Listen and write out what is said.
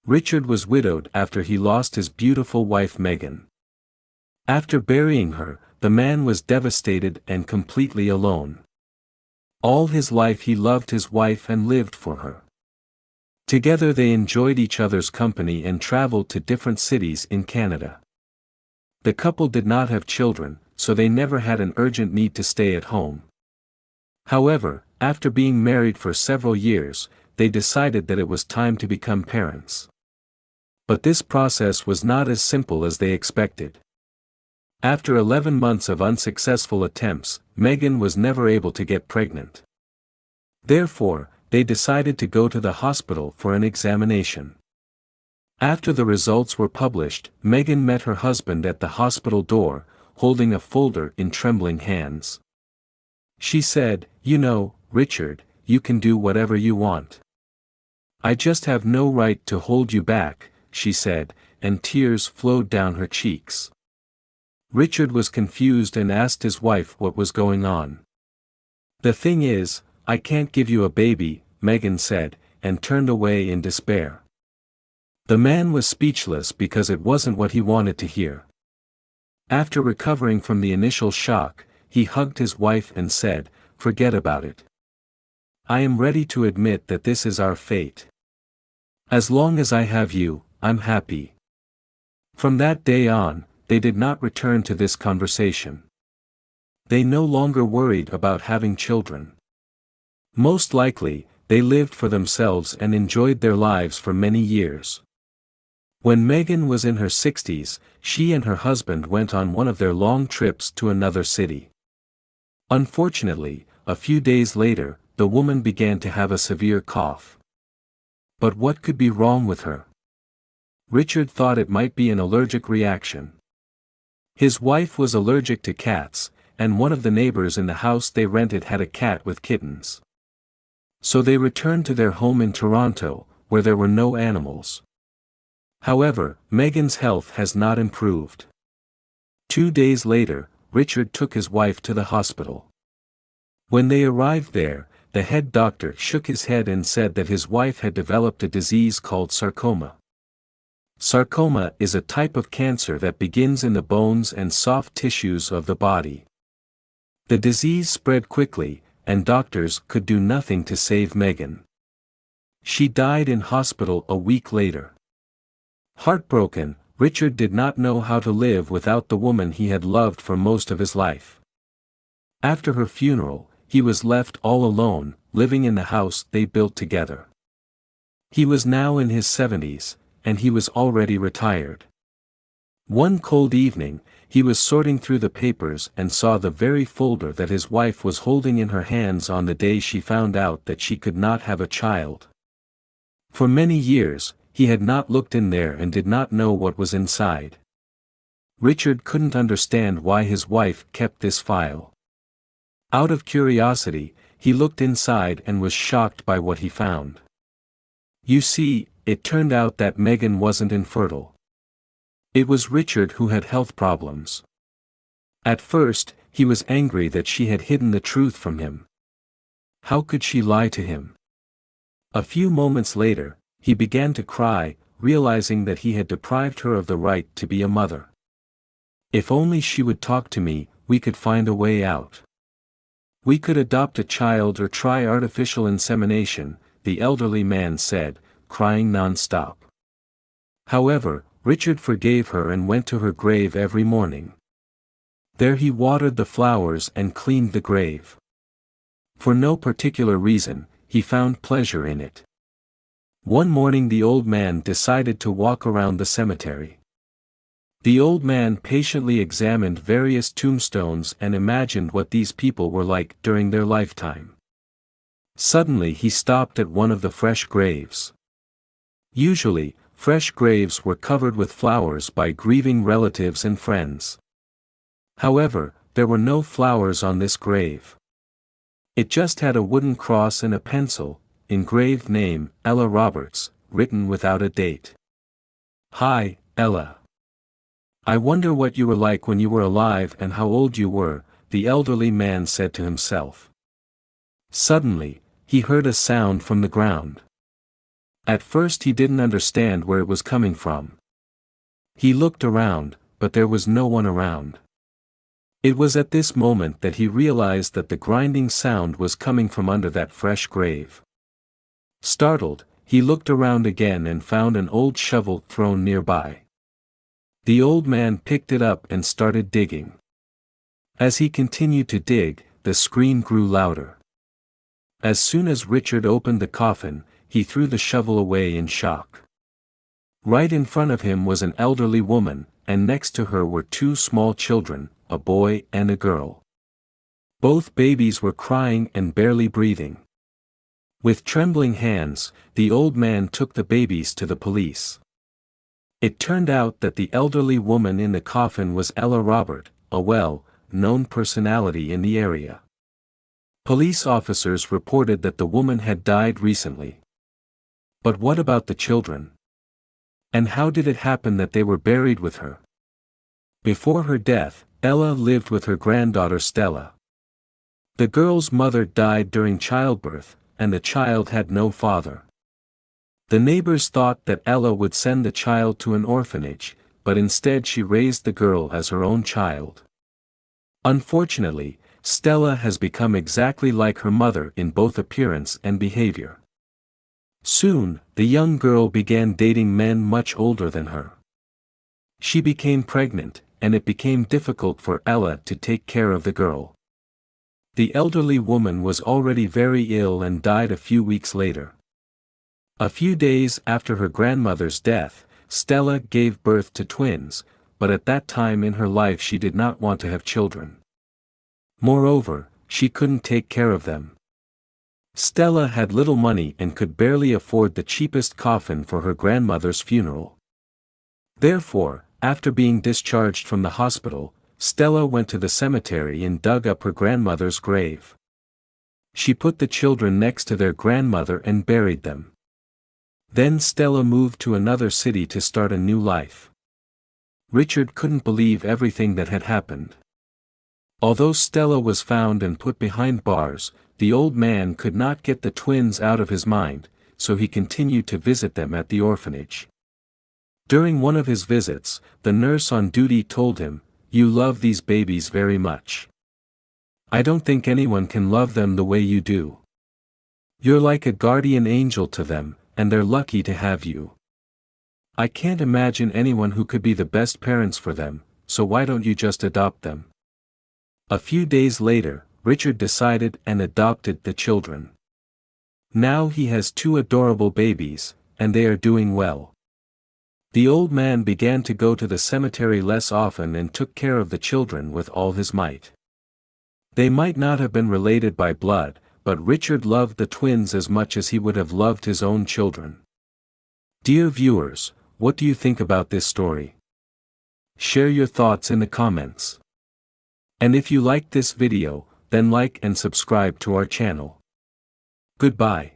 Richard was widowed after he lost his beautiful wife Megan. After burying her, the man was devastated and completely alone. All his life he loved his wife and lived for her. Together they enjoyed each other's company and traveled to different cities in Canada. The couple did not have children, so they never had an urgent need to stay at home. However, after being married for several years, they decided that it was time to become parents. But this process was not as simple as they expected. After 11 months of unsuccessful attempts, Megan was never able to get pregnant. Therefore, they decided to go to the hospital for an examination. After the results were published, Megan met her husband at the hospital door, holding a folder in trembling hands. She said, "You know, Richard, you can do whatever you want. I just have no right to hold you back," she said, and tears flowed down her cheeks. Richard was confused and asked his wife what was going on. "The thing is, I can't give you a baby," Megan said, and turned away in despair. The man was speechless because it wasn't what he wanted to hear. After recovering from the initial shock, he hugged his wife and said, "Forget about it. I am ready to admit that this is our fate. As long as I have you, I'm happy." From that day on, they did not return to this conversation. They no longer worried about having children. Most likely, they lived for themselves and enjoyed their lives for many years. When Megan was in her 60s, she and her husband went on one of their long trips to another city. Unfortunately, a few days later, the woman began to have a severe cough. But what could be wrong with her? Richard thought it might be an allergic reaction. His wife was allergic to cats, and one of the neighbors in the house they rented had a cat with kittens. So they returned to their home in Toronto, where there were no animals. However, Megan's health has not improved. 2 days later, Richard took his wife to the hospital. When they arrived there, the head doctor shook his head and said that his wife had developed a disease called sarcoma. Sarcoma is a type of cancer that begins in the bones and soft tissues of the body. The disease spread quickly, and doctors could do nothing to save Megan. She died in hospital a week later. Heartbroken, Richard did not know how to live without the woman he had loved for most of his life. After her funeral, he was left all alone, living in the house they built together. He was now in his 70s, and he was already retired. One cold evening, he was sorting through the papers and saw the very folder that his wife was holding in her hands on the day she found out that she could not have a child. For many years, he had not looked in there and did not know what was inside. Richard couldn't understand why his wife kept this file. Out of curiosity, he looked inside and was shocked by what he found. You see, it turned out that Megan wasn't infertile. It was Richard who had health problems. At first, he was angry that she had hidden the truth from him. How could she lie to him? A few moments later, he began to cry, realizing that he had deprived her of the right to be a mother. If only she would talk to me, we could find a way out. We could adopt a child or try artificial insemination, the elderly man said, crying non-stop. However, Richard forgave her and went to her grave every morning. There he watered the flowers and cleaned the grave. For no particular reason, he found pleasure in it. One morning the old man decided to walk around the cemetery. The old man patiently examined various tombstones and imagined what these people were like during their lifetime. Suddenly he stopped at one of the fresh graves. Usually, fresh graves were covered with flowers by grieving relatives and friends. However, there were no flowers on this grave. It just had a wooden cross and a pencil, engraved name, Ella Roberts, written without a date. Hi, Ella. I wonder what you were like when you were alive and how old you were, the elderly man said to himself. Suddenly, he heard a sound from the ground. At first he didn't understand where it was coming from. He looked around, but there was no one around. It was at this moment that he realized that the grinding sound was coming from under that fresh grave. Startled, he looked around again and found an old shovel thrown nearby. The old man picked it up and started digging. As he continued to dig, the scream grew louder. As soon as Richard opened the coffin, he threw the shovel away in shock. Right in front of him was an elderly woman, and next to her were two small children, a boy and a girl. Both babies were crying and barely breathing. With trembling hands, the old man took the babies to the police. It turned out that the elderly woman in the coffin was Ella Robert, a well-known personality in the area. Police officers reported that the woman had died recently. But what about the children? And how did it happen that they were buried with her? Before her death, Ella lived with her granddaughter Stella. The girl's mother died during childbirth, and the child had no father. The neighbors thought that Ella would send the child to an orphanage, but instead she raised the girl as her own child. Unfortunately, Stella has become exactly like her mother in both appearance and behavior. Soon, the young girl began dating men much older than her. She became pregnant, and it became difficult for Ella to take care of the girl. The elderly woman was already very ill and died a few weeks later. A few days after her grandmother's death, Stella gave birth to twins, but at that time in her life she did not want to have children. Moreover, she couldn't take care of them. Stella had little money and could barely afford the cheapest coffin for her grandmother's funeral. Therefore, after being discharged from the hospital, Stella went to the cemetery and dug up her grandmother's grave. She put the children next to their grandmother and buried them. Then Stella moved to another city to start a new life. Richard couldn't believe everything that had happened. Although Stella was found and put behind bars, the old man could not get the twins out of his mind, so he continued to visit them at the orphanage. During one of his visits, the nurse on duty told him, "You love these babies very much. I don't think anyone can love them the way you do. You're like a guardian angel to them, and they're lucky to have you. I can't imagine anyone who could be the best parents for them, so why don't you just adopt them?" A few days later, Richard decided and adopted the children. Now he has two adorable babies, and they are doing well. The old man began to go to the cemetery less often and took care of the children with all his might. They might not have been related by blood, but Richard loved the twins as much as he would have loved his own children. Dear viewers, what do you think about this story? Share your thoughts in the comments. And if you liked this video, then like and subscribe to our channel. Goodbye.